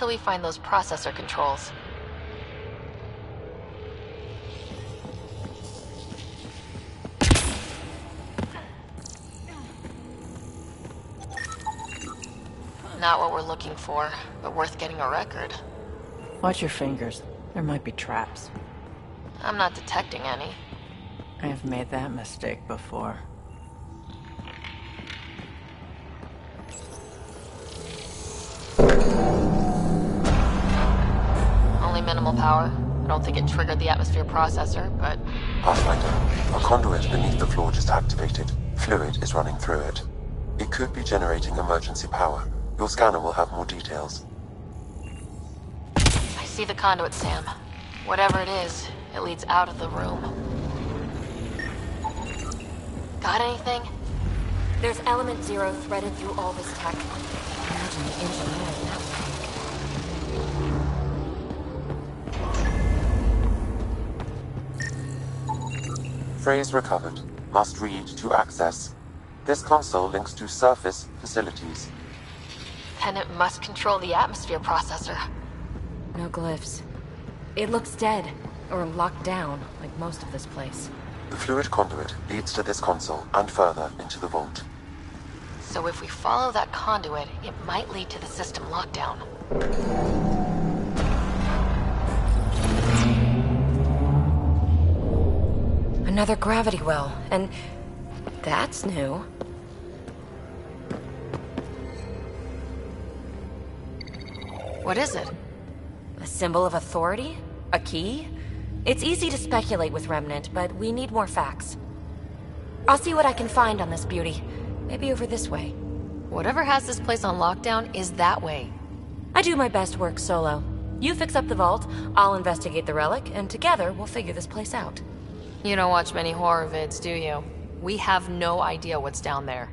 till we find those processor controls. Not what we're looking for, but worth getting a record. Watch your fingers. There might be traps. I'm not detecting any. I have made that mistake before. Only minimal power. I don't think it triggered the atmosphere processor, but... Pathfinder, a conduit beneath the floor just activated. Fluid is running through it. It could be generating emergency power. Your scanner will have more details. I see the conduit, Sam. Whatever it is, it leads out of the room. Got anything? There's element 0 threaded through all this tech. Imagine the engineering that way. Phrase recovered. Must read to access. This console links to surface facilities. Then it must control the atmosphere processor. No glyphs. It looks dead, or locked down, like most of this place. The fluid conduit leads to this console and further into the vault. So if we follow that conduit, it might lead to the system lockdown. Another gravity well, and that's new. What is it? A symbol of authority? A key? It's easy to speculate with Remnant, but we need more facts. I'll see what I can find on this beauty. Maybe over this way. Whatever has this place on lockdown is that way. I do my best work solo. You fix up the vault, I'll investigate the relic, and together we'll figure this place out. You don't watch many horror vids, do you? We have no idea what's down there.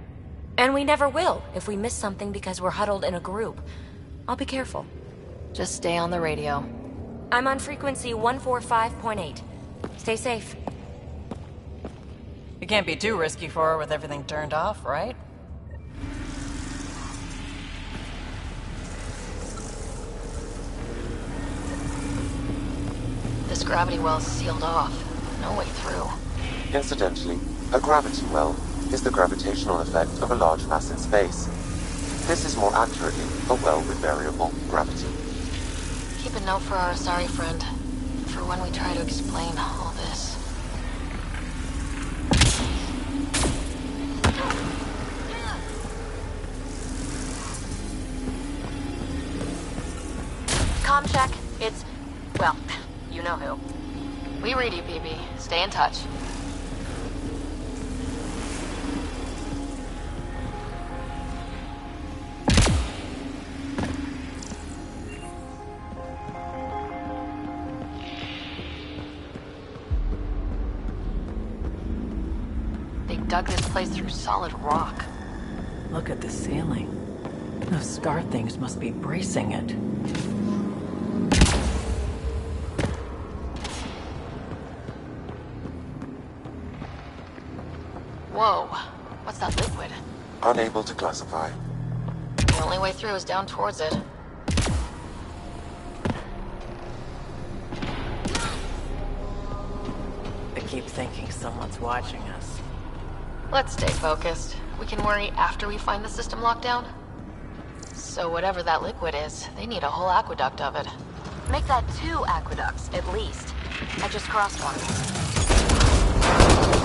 And we never will if we miss something because we're huddled in a group. I'll be careful. Just stay on the radio. I'm on frequency 145.8. Stay safe. It can't be too risky for her with everything turned off, right? This gravity well's sealed off. No way through. Incidentally, a gravity well is the gravitational effect of a large mass in space. This is more accurately a well with variable gravity. Keep a note for our sorry friend, for when we try to explain all this. Comm check. It's... well, you know who. We read you, BB. Stay in touch. They dug this place through solid rock. Look at the ceiling. Those scar things must be bracing it. Whoa. What's that liquid? Unable to classify. The only way through is down towards it. I keep thinking someone's watching us. Let's stay focused. We can worry after we find the system lockdown. So whatever that liquid is, they need a whole aqueduct of it. Make that 2 aqueducts, at least. I just crossed one.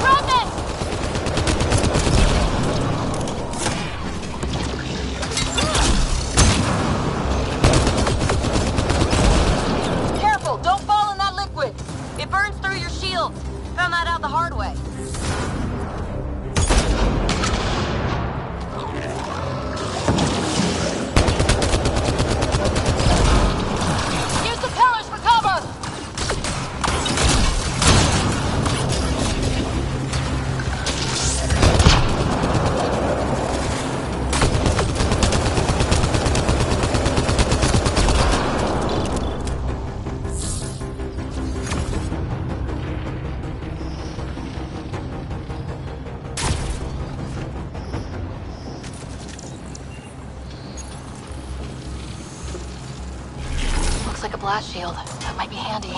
Remnant! Careful! Don't fall in that liquid! It burns through your shields! Found that out the hard way. Use the pillars for cover! like a blast shield. That might be handy.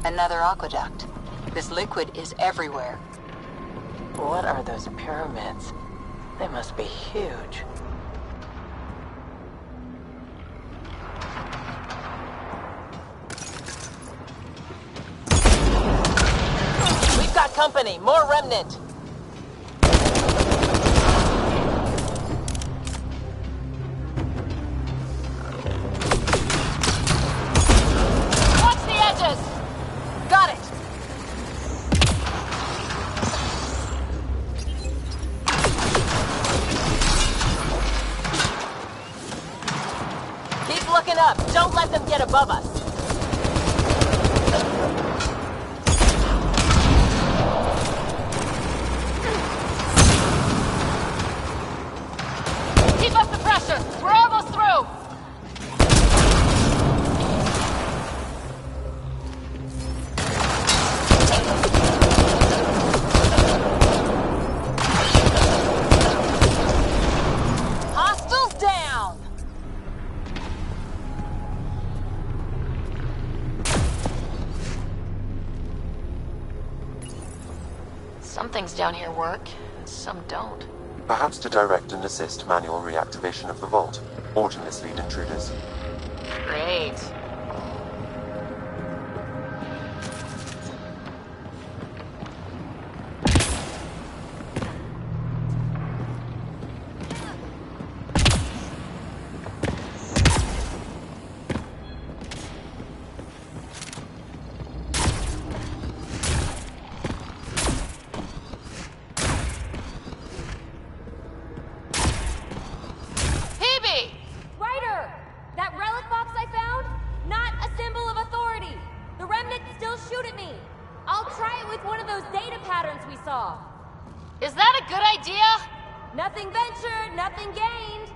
Another aqueduct. This liquid is everywhere. What are those pyramids? They must be huge. We've got company. More remnant. Watch the edges! Got it! Keep looking up. Don't let them get above us. Keep up the pressure! We're almost through! Hostiles down! Some things down here work, and some don't. Perhaps to direct and assist manual reactivation of the vault, or to mislead intruders. Great. Phoebe! Ryder! That relic box I found? Not a symbol of authority! The remnants still shoot at me! I'll try it with one of those data patterns we saw. Is that a good idea? Nothing ventured, nothing gained.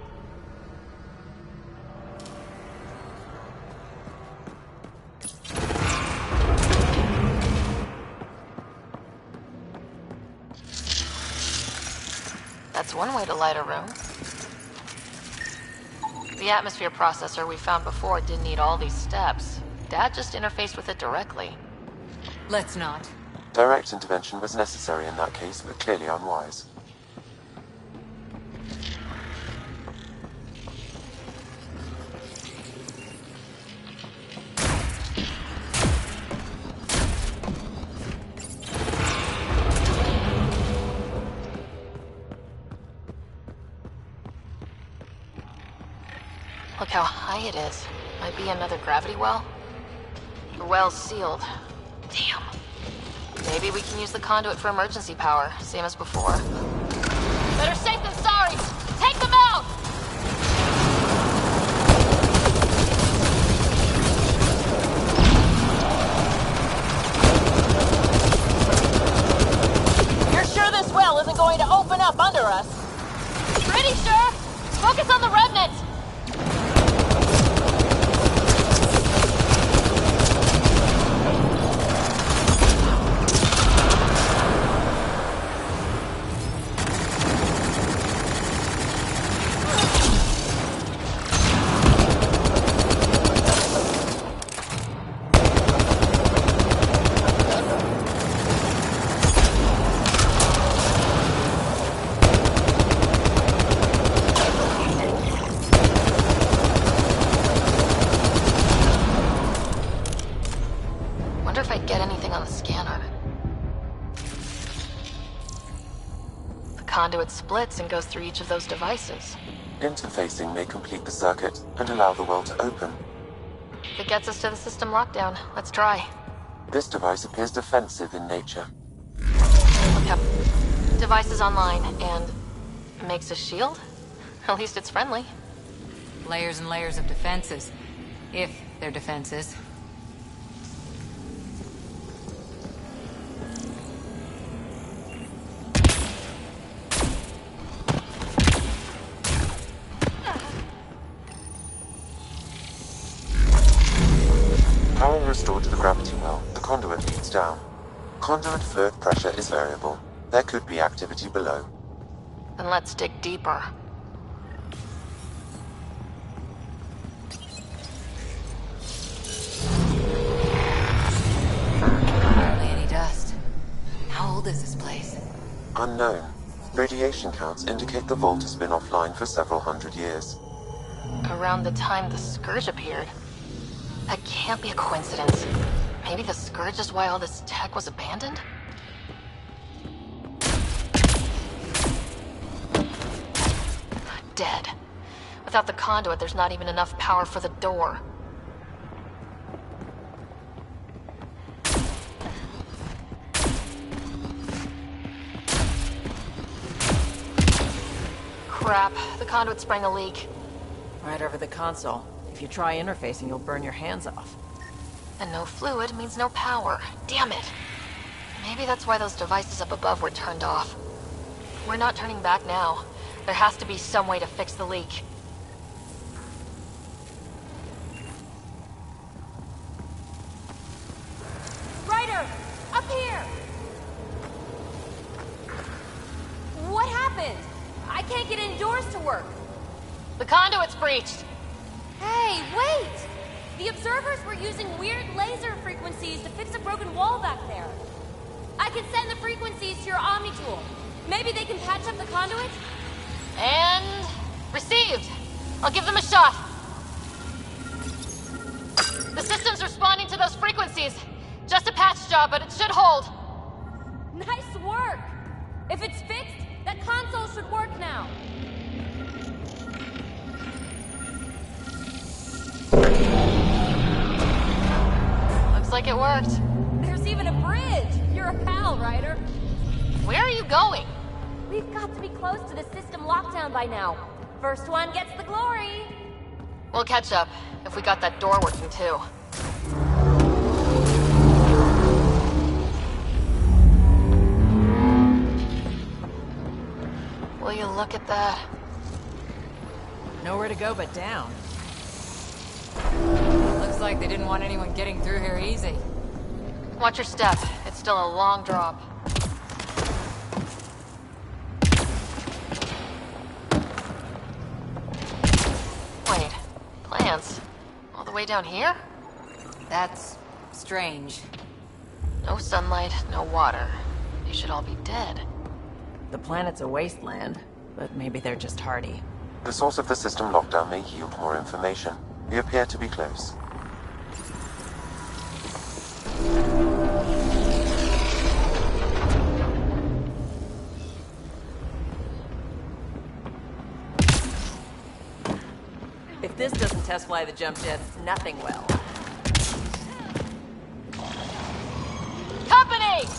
That's one way to light a room. The atmosphere processor we found before didn't need all these steps. Dad just interfaced with it directly. Let's not. Direct intervention was necessary in that case, but clearly unwise. Look how high it is. Might be another gravity well. The well's sealed. Damn. Maybe we can use the conduit for emergency power, same as before. Better safe than sorry! Take them out! You're sure this well isn't going to open up under us? Pretty sure! Focus on the remnants! Wonder if I'd get anything on the scanner. The conduit splits and goes through each of those devices. Interfacing may complete the circuit and allow the well to open. If it gets us to the system lockdown, let's try. This device appears defensive in nature. Yep. Device is online and makes a shield? At least it's friendly. Layers and layers of defenses. If they're defenses. Power restored to the gravity well. The conduit leads down. Conduit fluid pressure is variable. There could be activity below. Then let's dig deeper. Hardly any dust. How old is this place? Unknown. Radiation counts indicate the vault has been offline for several hundred years. Around the time the Scourge appeared. That can't be a coincidence. Maybe the Scourge is why all this tech was abandoned? Dead. Without the conduit, there's not even enough power for the door. Crap. The conduit sprang a leak. Right over the console. If you try interfacing, you'll burn your hands off. And no fluid means no power. Damn it. Maybe that's why those devices up above were turned off. We're not turning back now. There has to be some way to fix the leak. Ryder! Up here! What happened? I can't get indoors to work. The conduit's breached! Hey, wait! The observers were using weird laser frequencies to fix a broken wall back there. I can send the frequencies to your Omni tool. Maybe they can patch up the conduit? And... received! I'll give them a shot! The system's responding to those frequencies. Just a patch job, but it should hold. Nice work! If it's fixed, that console should work now. Looks like it worked. There's even a bridge! You're a pal, Ryder. Where are you going? We've got to be close to the system lockdown by now. First one gets the glory. We'll catch up, if we got that door working too. Will you look at that? Nowhere to go but down. Looks like they didn't want anyone getting through here easy. Watch your step. It's still a long drop. Wait, plants? All the way down here? That's strange. No sunlight, no water. They should all be dead. The planet's a wasteland, but maybe they're just hardy. The source of the system lockdown may yield more information. We appear to be close. If this doesn't test fly the jump jet, nothing will. Company!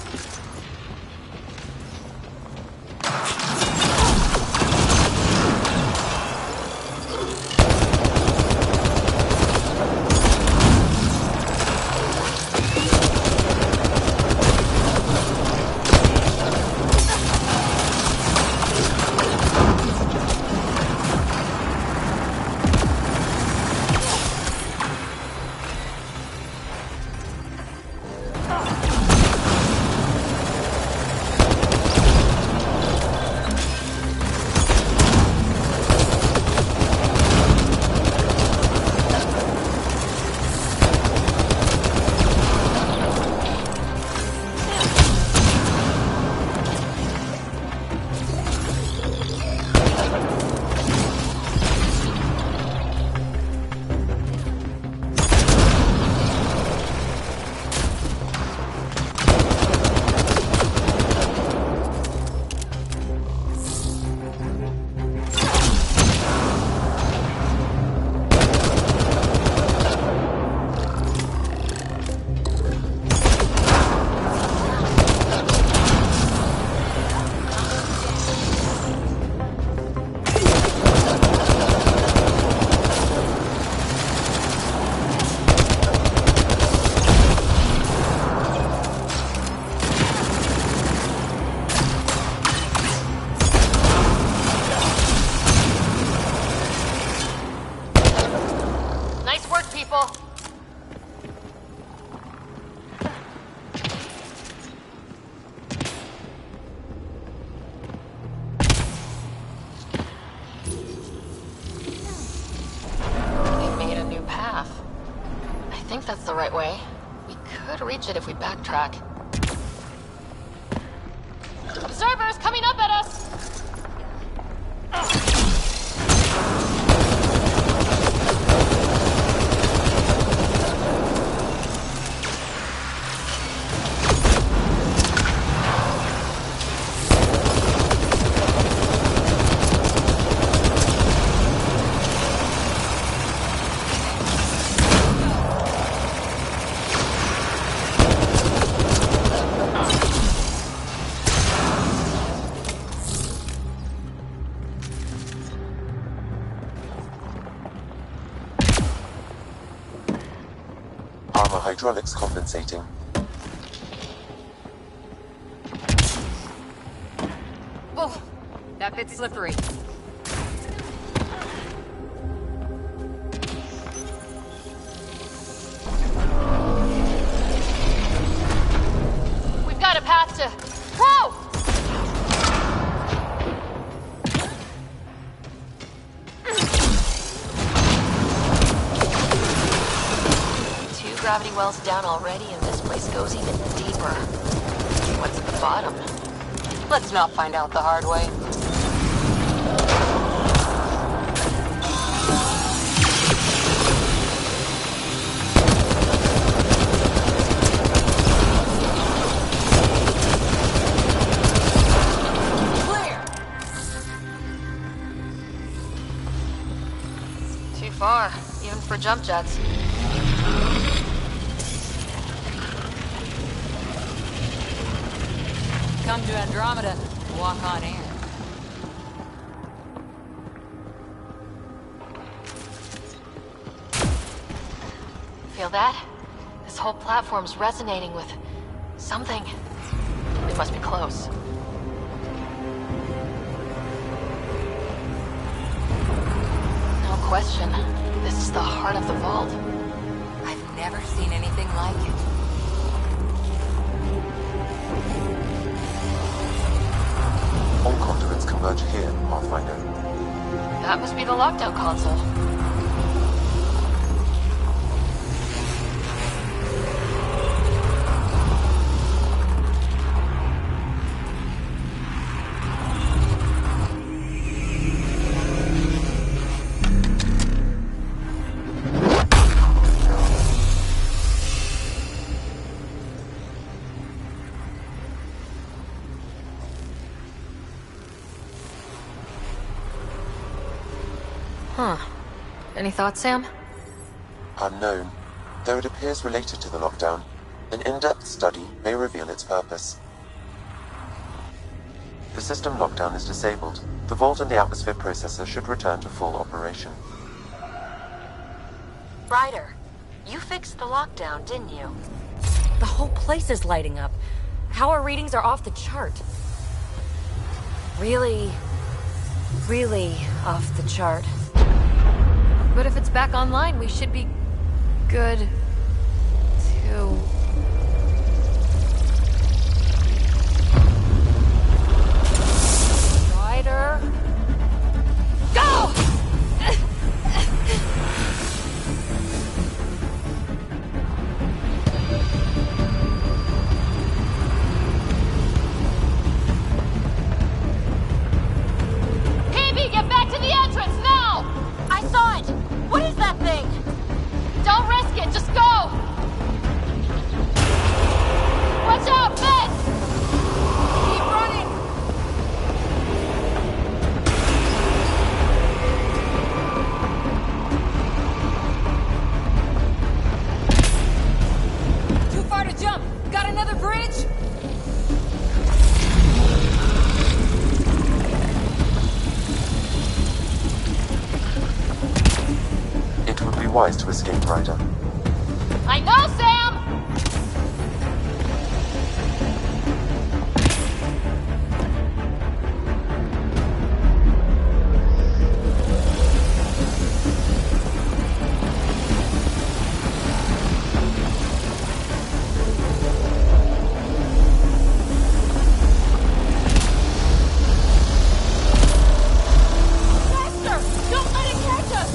watch it if we backtrack. Observers coming up at us! Armor hydraulics compensating. Oh, that bit's slippery. We've got a path to... Whoa! Two gravity wells down already, and this place goes even deeper. What's at the bottom? Let's not find out the hard way. Too far, even for jump jets. Come to Andromeda, walk on air. Feel that? This whole platform's resonating with something. It must be close. No question. This is the heart of the vault. I've never seen anything like it. All conduits converge here, Pathfinder. That must be the lockdown console. Huh. Any thoughts, Sam? Unknown. Though it appears related to the lockdown, an in-depth study may reveal its purpose. The system lockdown is disabled. The vault and the atmosphere processor should return to full operation. Ryder, you fixed the lockdown, didn't you? The whole place is lighting up. How our readings are off the chart. Really off the chart. But if it's back online, we should be good too. Ryder, go! Phoebe, get back to the entrance now! I saw it! What is that thing? Don't risk it, just go! Watch out, Fitz! Keep running! Too far to jump. Got another bridge? It would be wise to escape, Ryder. I know, Sam! Faster! Don't let it catch us!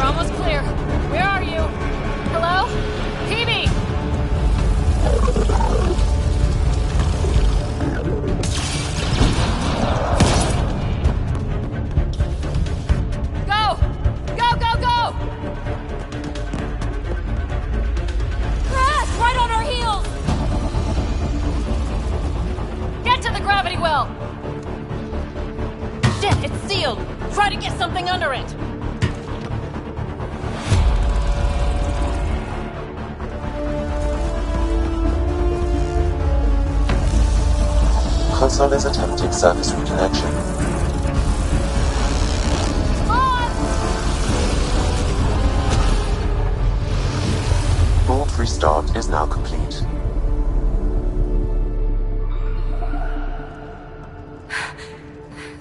We're almost clear. Where are you? Hello? TV! Go! Go, go, go! Crash! Right on our heels! Get to the gravity well! Shit, it's sealed! Try to get something under it! Console is attempting service reconnection. Vault restart is now complete.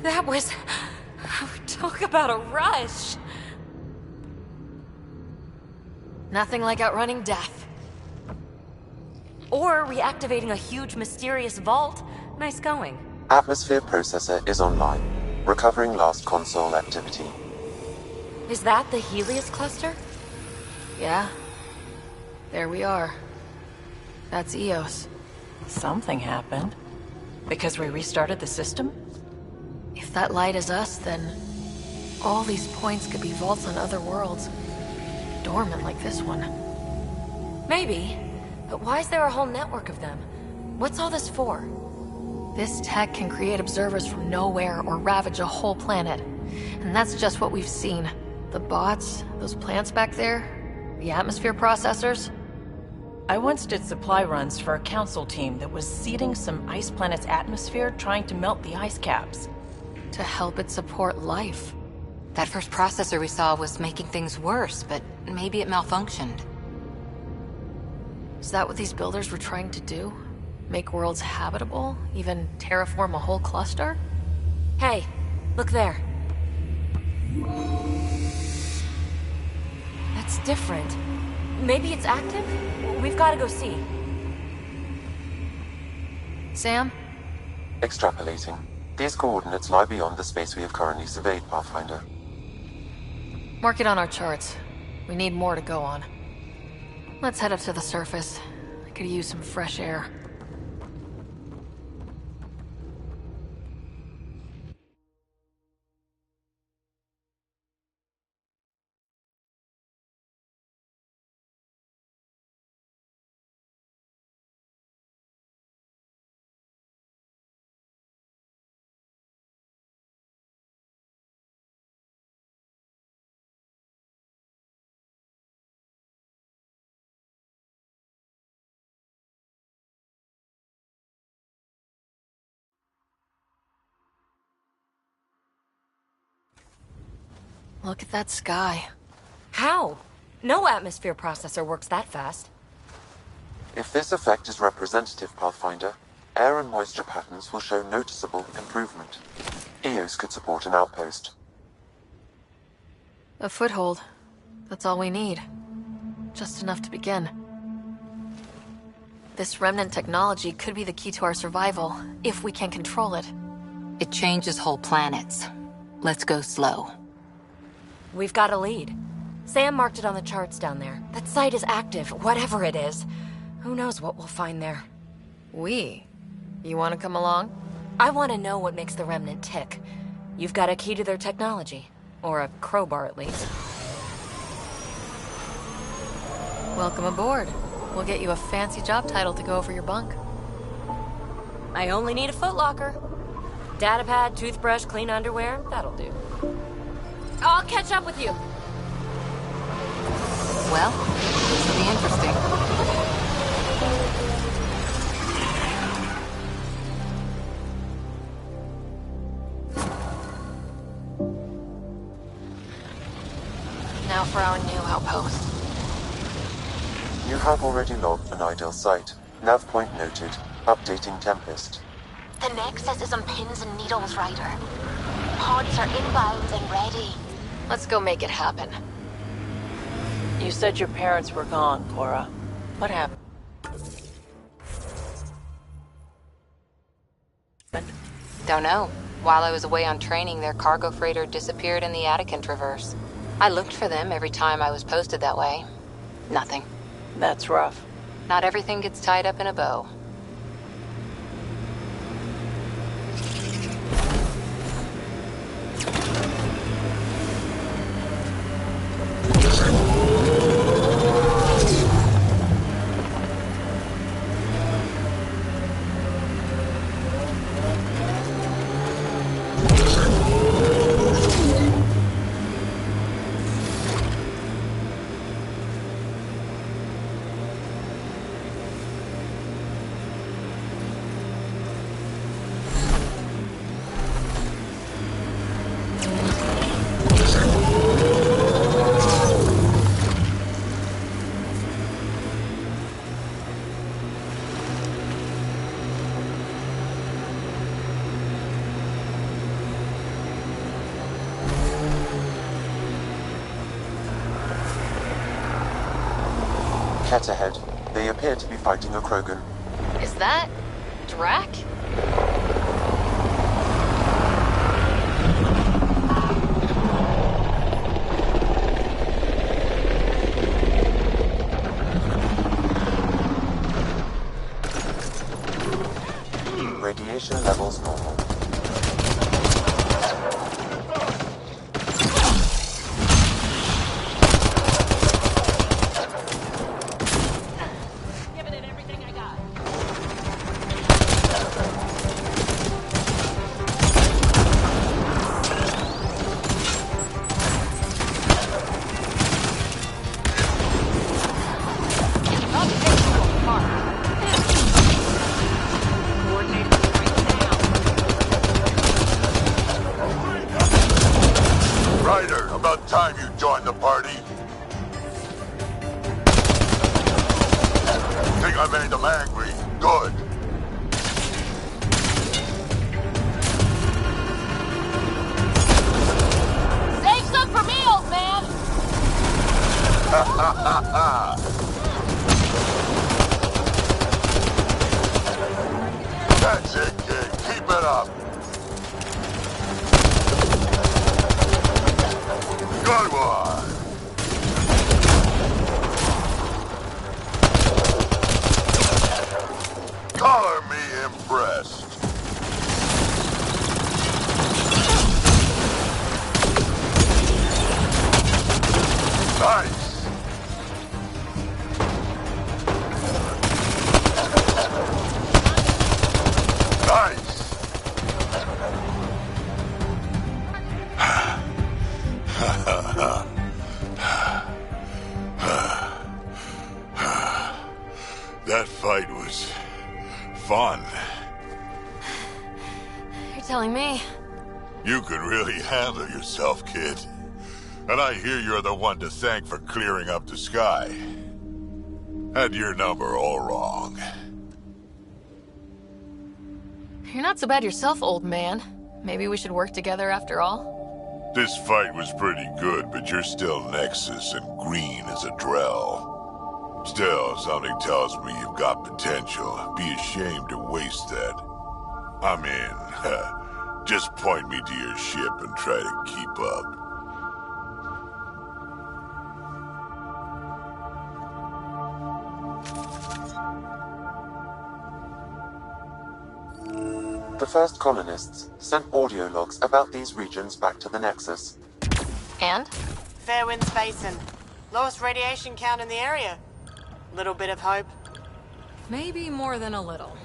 That was... Talk about a rush. Nothing like outrunning death. Or reactivating a huge mysterious vault. Nice going. Atmosphere processor is online, recovering last console activity. Is that the Helios cluster? Yeah. There we are. That's Eos. Something happened. Because we restarted the system? If that light is us, then all these points could be vaults on other worlds. Dormant like this one. Maybe. But why is there a whole network of them? What's all this for? This tech can create observers from nowhere or ravage a whole planet. And that's just what we've seen. The bots, those plants back there, the atmosphere processors. I once did supply runs for a council team that was seeding some ice planet's atmosphere, trying to melt the ice caps. To help it support life. That first processor we saw was making things worse, but maybe it malfunctioned. Is that what these builders were trying to do? Make worlds habitable? Even terraform a whole cluster? Hey, look there. That's different. Maybe it's active? We've got to go see. Sam? Extrapolating. These coordinates lie beyond the space we have currently surveyed, Pathfinder. Mark it on our charts. We need more to go on. Let's head up to the surface. I could use some fresh air. Look at that sky. How? No atmosphere processor works that fast. If this effect is representative, Pathfinder, air and moisture patterns will show noticeable improvement. Eos could support an outpost. A foothold. That's all we need. Just enough to begin. This remnant technology could be the key to our survival, if we can control it. It changes whole planets. Let's go slow. We've got a lead. Sam marked it on the charts down there. That site is active, whatever it is. Who knows what we'll find there. We? You want to come along? I want to know what makes the Remnant tick. You've got a key to their technology. Or a crowbar, at least. Welcome aboard. We'll get you a fancy job title to go over your bunk. I only need a footlocker. Datapad, toothbrush, clean underwear, that'll do. I'll catch up with you. Well, this will be interesting. Now for our new outpost. You have already logged an ideal site. Nav point noted. Updating Tempest. The Nexus is on pins and needles, Ryder. Pods are inbound and ready. Let's go make it happen. You said your parents were gone, Cora. What happened? Don't know. While I was away on training, their cargo freighter disappeared in the Attican Traverse. I looked for them every time I was posted that way. Nothing. That's rough. Not everything gets tied up in a bow. Cat ahead. They appear to be fighting a Krogan. Is that... Drac? Radiation levels normal. About time you joined the party. Think I made them angry? Good. Save some for me, old man! Ha ha ha ha! That's it, kid. Keep it up. Good one. Color me impressed. Nice. Nice. That fight was fun. You're telling me. You could really handle yourself, kid. And I hear you're the one to thank for clearing up the sky. Had your number all wrong. You're not so bad yourself, old man. Maybe we should work together after all? This fight was pretty good, but you're still Nexus and green as a Drell. Still, something tells me you've got potential. Be ashamed to waste that. I'm in. Just point me to your ship and try to keep up. The first colonists sent audio logs about these regions back to the Nexus. And? Fairwind's Basin. Lowest radiation count in the area. Little bit of hope. Maybe more than a little.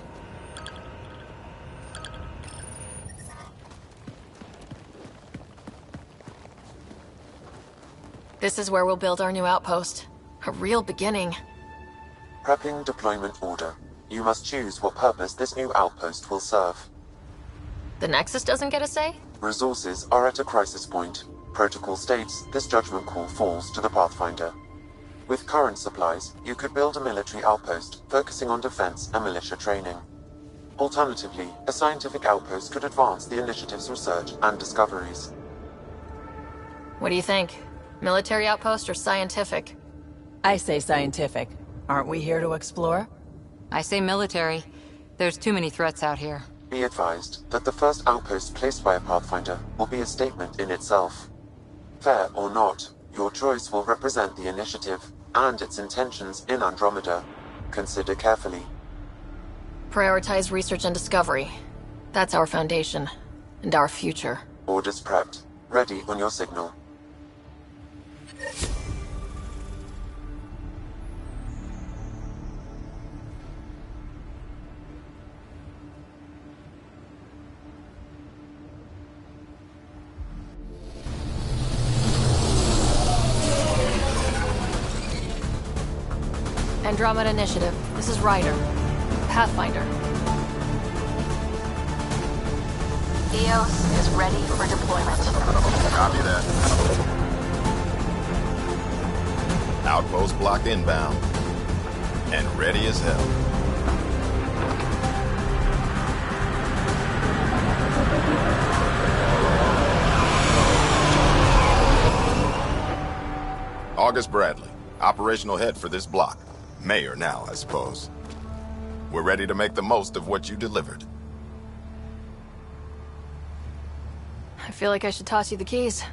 This is where we'll build our new outpost. A real beginning. Prepping deployment order. You must choose what purpose this new outpost will serve. The Nexus doesn't get a say? Resources are at a crisis point. Protocol states this judgment call falls to the Pathfinder. With current supplies, you could build a military outpost focusing on defense and militia training. Alternatively, a scientific outpost could advance the initiative's research and discoveries. What do you think? Military outpost or scientific? I say scientific. Aren't we here to explore? I say military. There's too many threats out here. Be advised that the first outpost placed by a Pathfinder will be a statement in itself. Fair or not, Your choice will represent the initiative and its intentions in Andromeda. Consider carefully. Prioritize research and discovery. That's our foundation. And our future. Orders prepped. Ready on your signal. Andromeda Initiative. This is Ryder. Pathfinder. EOS is ready for deployment. Copy that. Outpost block inbound. And ready as hell. August Bradley, operational head for this block. Mayor now, I suppose. We're ready to make the most of what you delivered. I feel like I should toss you the keys.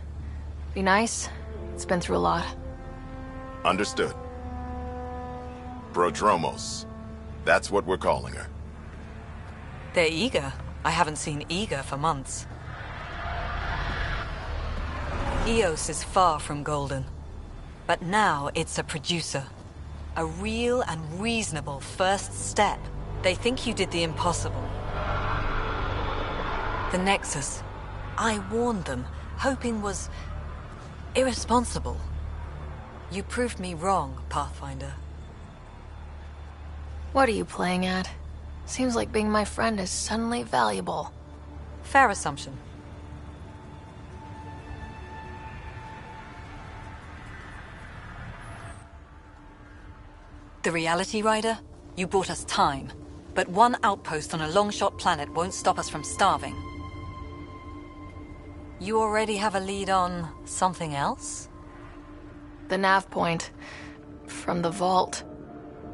Be nice. It's been through a lot. Understood. Prodromos. That's what we're calling her. They're eager. I haven't seen eager for months. EOS is far from golden. But now it's a producer. A real and reasonable first step. They think you did the impossible. The Nexus. I warned them, hoping was irresponsible. You proved me wrong, Pathfinder. What are you playing at? Seems like being my friend is suddenly valuable. Fair assumption. The Reality Rider? You brought us time. But one outpost on a long-shot planet won't stop us from starving. You already have a lead on something else? The nav point. From the vault.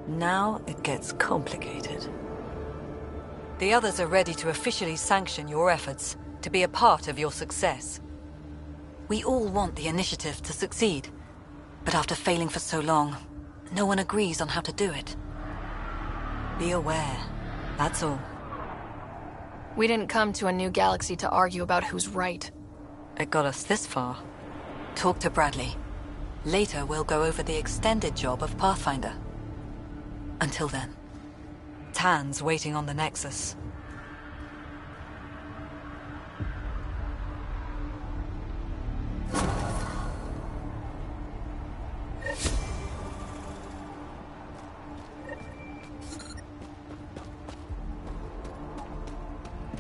Now it gets complicated. The others are ready to officially sanction your efforts, to be a part of your success. We all want the initiative to succeed, but after failing for so long, no one agrees on how to do it. Be aware, that's all. We didn't come to a new galaxy to argue about who's right. It got us this far. Talk to Bradley. Later we'll go over the extended job of Pathfinder. Until then, Tan's waiting on the Nexus.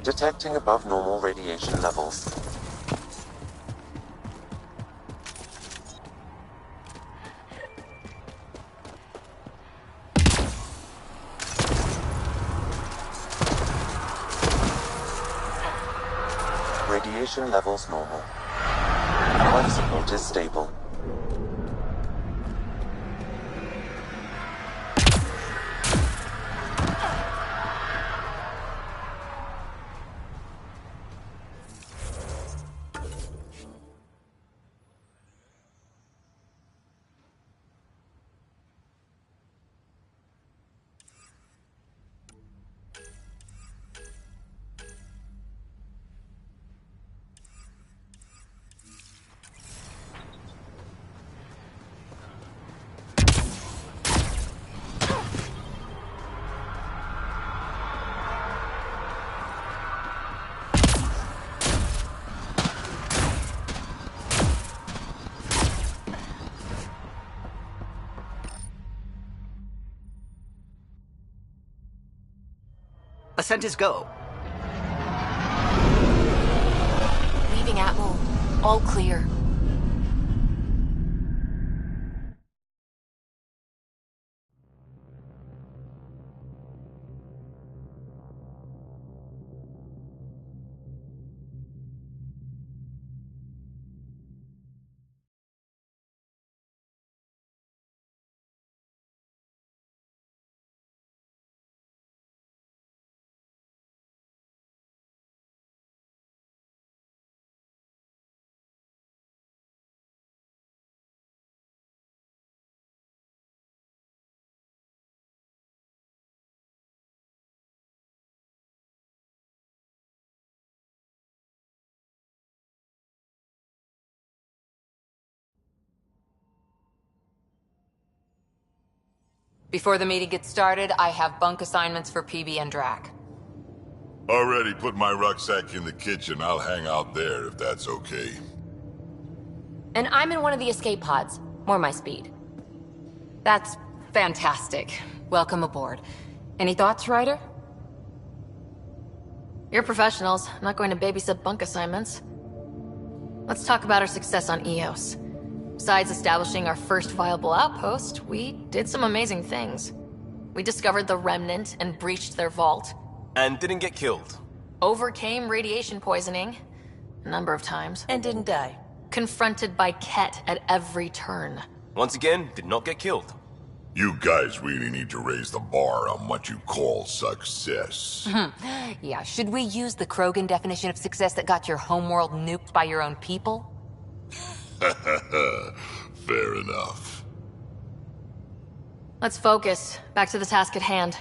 Detecting above normal radiation levels. Radiation levels normal. Life support is stable. Ascent is go. Leaving Atmo. All clear. Before the meeting gets started, I have bunk assignments for PB and Drac. Already put my rucksack in the kitchen. I'll hang out there if that's okay. And I'm in one of the escape pods. More my speed. That's fantastic. Welcome aboard. Any thoughts, Ryder? You're professionals. I'm not going to babysit bunk assignments. Let's talk about our success on Eos. Besides establishing our first viable outpost, we did some amazing things. We discovered the Remnant and breached their vault. And didn't get killed. Overcame radiation poisoning a number of times. And didn't die. Confronted by Ket at every turn. Once again, did not get killed. You guys really need to raise the bar on what you call success. Yeah, should we use the Krogan definition of success that got your homeworld nuked by your own people? Fair enough. Let's focus. Back to the task at hand.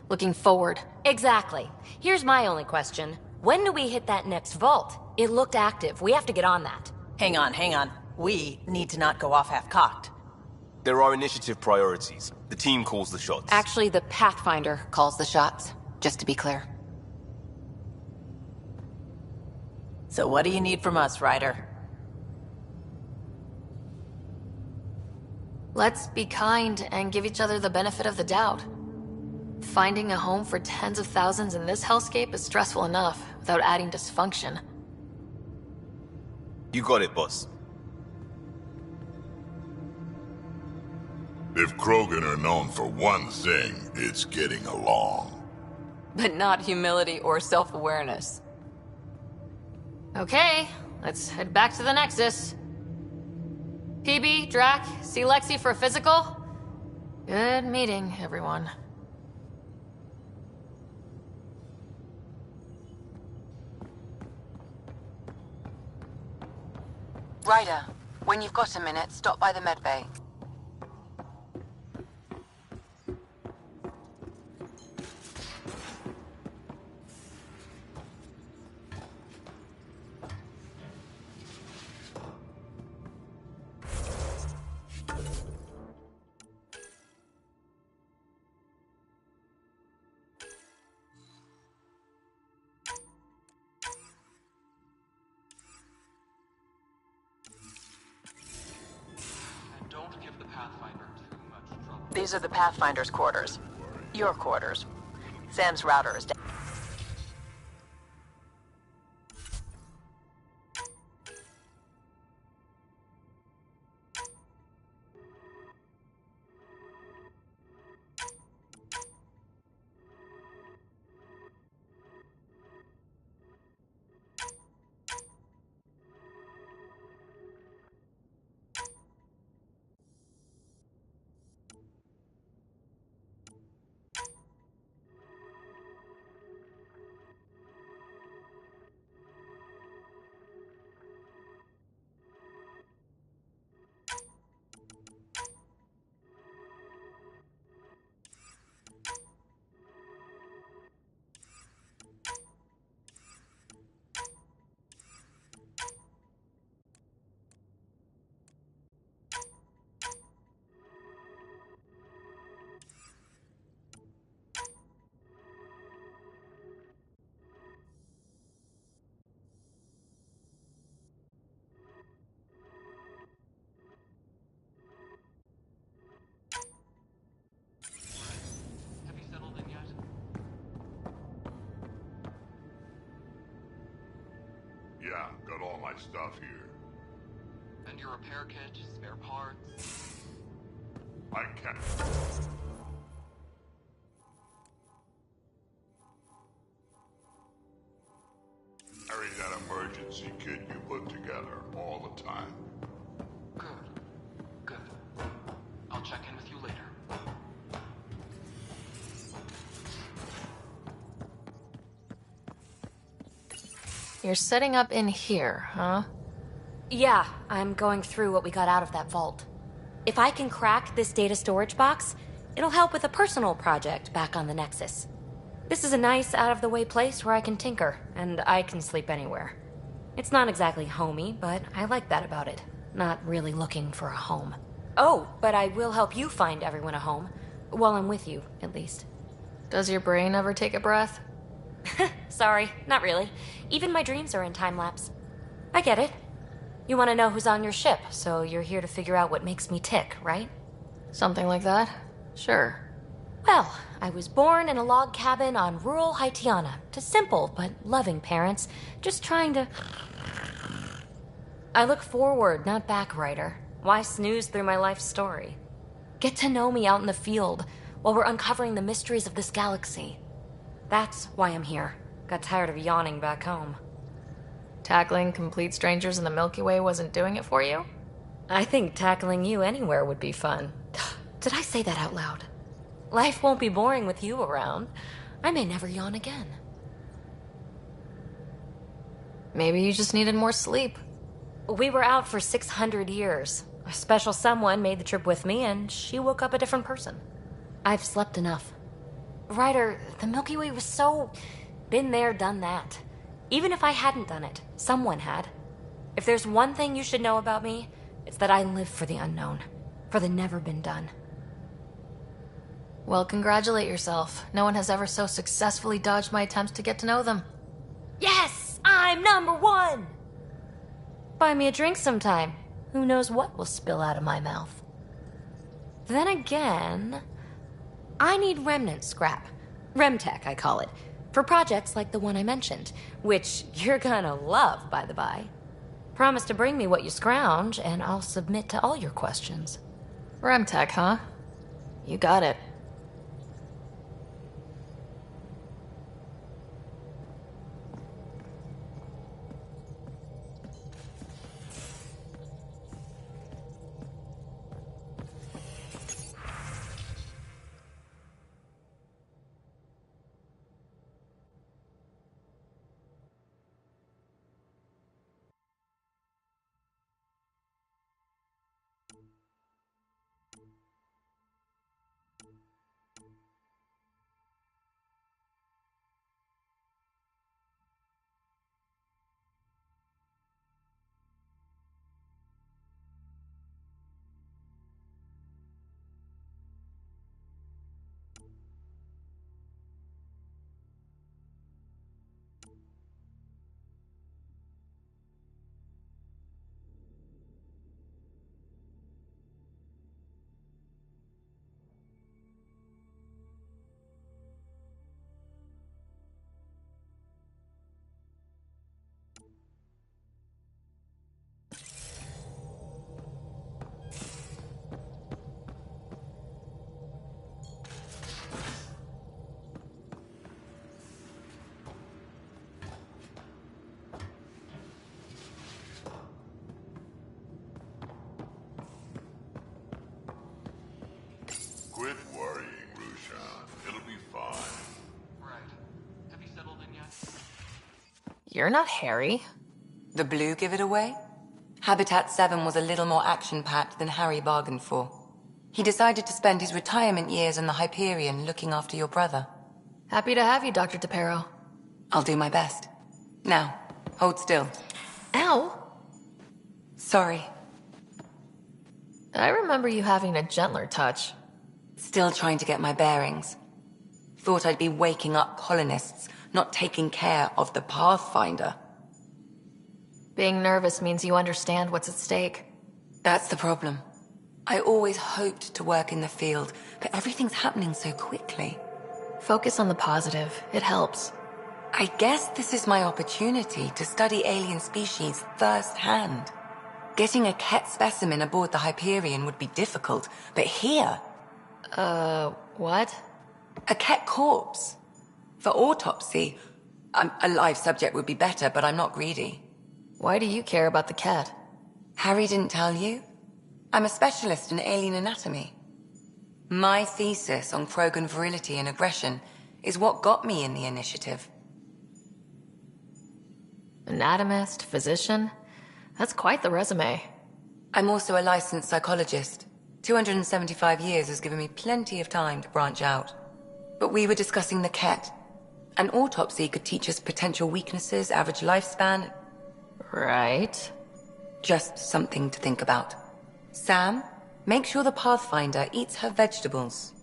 Looking forward. Exactly. Here's my only question. When do we hit that next vault? It looked active. We have to get on that. Hang on. We need to not go off half-cocked. There are initiative priorities. The team calls the shots. Actually, the Pathfinder calls the shots, just to be clear. So what do you need from us, Ryder? Let's be kind and give each other the benefit of the doubt. Finding a home for tens of thousands in this hellscape is stressful enough without adding dysfunction. You got it, boss. If Krogan are known for one thing, it's getting along. But not humility or self-awareness. Okay, let's head back to the Nexus. PB, Drac, see Lexi for a physical? Good meeting, everyone. Ryder, when you've got a minute, stop by the medbay. These are the Pathfinder's quarters. Your quarters. Sam's router is down. Yeah, got all my stuff here. And your repair kit, spare parts? I can't... Carry that emergency kit you put together all the time. Good. I'll check in with you later. You're setting up in here, huh? Yeah, I'm going through what we got out of that vault. If I can crack this data storage box, it'll help with a personal project back on the Nexus. This is a nice, out-of-the-way place where I can tinker, and I can sleep anywhere. It's not exactly homey, but I like that about it. Not really looking for a home. Oh, but I will help you find everyone a home. While I'm with you, at least. Does your brain ever take a breath? Sorry, not really. Even my dreams are in time-lapse. I get it. You want to know who's on your ship, so you're here to figure out what makes me tick, right? Something like that? Sure. Well, I was born in a log cabin on rural Haitiana to simple but loving parents, just trying to... I look forward, not back, Ryder. Why snooze through my life story? Get to know me out in the field while we're uncovering the mysteries of this galaxy. That's why I'm here. Got tired of yawning back home. Tackling complete strangers in the Milky Way wasn't doing it for you? I think tackling you anywhere would be fun. Did I say that out loud? Life won't be boring with you around. I may never yawn again. Maybe you just needed more sleep. We were out for 600 years. A special someone made the trip with me, and she woke up a different person. I've slept enough. Ryder, the Milky Way was so... been there, done that. Even if I hadn't done it, someone had. If there's one thing you should know about me, it's that I live for the unknown. For the never been done. Well, congratulate yourself. No one has ever so successfully dodged my attempts to get to know them. Yes! I'm #1! Buy me a drink sometime. Who knows what will spill out of my mouth. Then again... I need remnant scrap. Remtech, I call it. For projects like the one I mentioned. Which you're gonna love, by the by. Promise to bring me what you scrounge, and I'll submit to all your questions. Remtech, huh? You got it. Quit worrying, Rushan. It'll be fine. Right. Have you settled in yet? You're not Harry. The blue give it away? Habitat 7 was a little more action-packed than Harry bargained for. He decided to spend his retirement years in the Hyperion looking after your brother. Happy to have you, Dr. DePero. I'll do my best. Now, hold still. Ow! Sorry. I remember you having a gentler touch. Still trying to get my bearings. Thought I'd be waking up colonists, not taking care of the Pathfinder. Being nervous means you understand what's at stake. That's the problem. I always hoped to work in the field, but everything's happening so quickly. Focus on the positive. It helps. I guess this is my opportunity to study alien species firsthand. Getting a Ket specimen aboard the Hyperion would be difficult, but here... what? A Ket corpse. For autopsy, a live subject would be better, but I'm not greedy. Why do you care about the cat? Harry didn't tell you? I'm a specialist in alien anatomy. My thesis on Krogan virility and aggression is what got me in the initiative. Anatomist, physician? That's quite the resume. I'm also a licensed psychologist. 275 years has given me plenty of time to branch out. But we were discussing the Ket. An autopsy could teach us potential weaknesses, average lifespan. Right. Just something to think about. Sam, make sure the Pathfinder eats her vegetables.